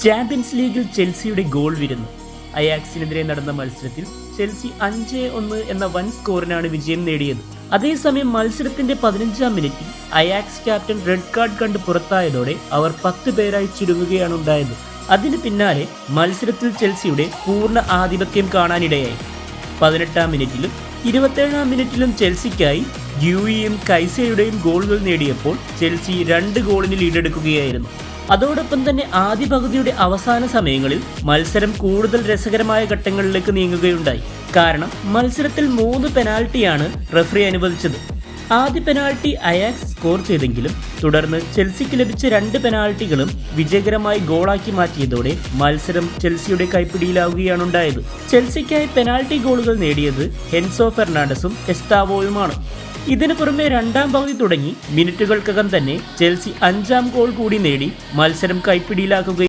Champions ലീഗിൽ ചെൽസിയുടെ goal വിരുന്നു. അയാക്സിനെതിരെ നടന്ന മത്സരത്തിൽ ചെൽസി 5-1 എന്ന വൻ സ്കോറിനാണ് വിജയം നേടിയത്. അതേസമയം മത്സരത്തിന്റെ 15-ാം മിനിറ്റിൽ അയാക്സ് ക്യാപ്റ്റൻ റെഡ് കാർഡ് കണ്ട് പുറത്തായതോടെ അവർ 10 പേരായി ചുരുങ്ങുകയാണ് ഉണ്ടായത്. അതിന് പിന്നാലെ മത്സരത്തിൽ ചെൽസിയുടെ പൂർണ്ണ ആധിപത്യം കാണാനിടയായി. 18-ാം മിനിറ്റിലും 27-ാം മിനിറ്റിലും ചെൽസിക്കായി ഗ്യൂയിയും കൈസയുടെയും ഗോളുകൾ നേടിയപ്പോൾ ചെൽസി 2 ഗോളിന് ലീഡെടുക്കുകയായിരുന്നു. അതോടൊപ്പം തന്നെ ആദ്യ പകുതിയുടെ അവസാന സമയങ്ങളിൽ മത്സരം കൂടുതൽ രസകരമായ ഘട്ടങ്ങളിലേക്ക് നീങ്ങുകയുണ്ടായി. കാരണം മത്സരത്തിൽ 3 പെനാൽറ്റിയാണ് റഫറി അനുവദിച്ചത്. ആദ്യ പെനാൽറ്റി അയാക്സ് സ്കോർ ചെയ്തെങ്കിലും തുടർന്ന് ചെൽസിക്ക് ലഭിച്ച 2 പെനാൽറ്റികളും വിജയകരമായി ഗോളാക്കി മാറ്റിയതോടെ മത്സരം ചെൽസിയുടെ കൈപ്പിടിയിലാവുകയാണ് ഉണ്ടായത്. ചെൽസിക്കായി പെനാൽറ്റി ഗോളുകൾ നേടിയത് എൻസോ ഫെർണാണ്ടസും എസ്താവോയുമാണ്. ഇതിനു പുറമെ 2-ാം പകുതി തുടങ്ങി മിനിറ്റുകൾക്കകം തന്നെ ചെൽസി 5-ാം ഗോൾ കൂടി നേടി മത്സരം കൈപ്പിടിയിലാക്കുകയും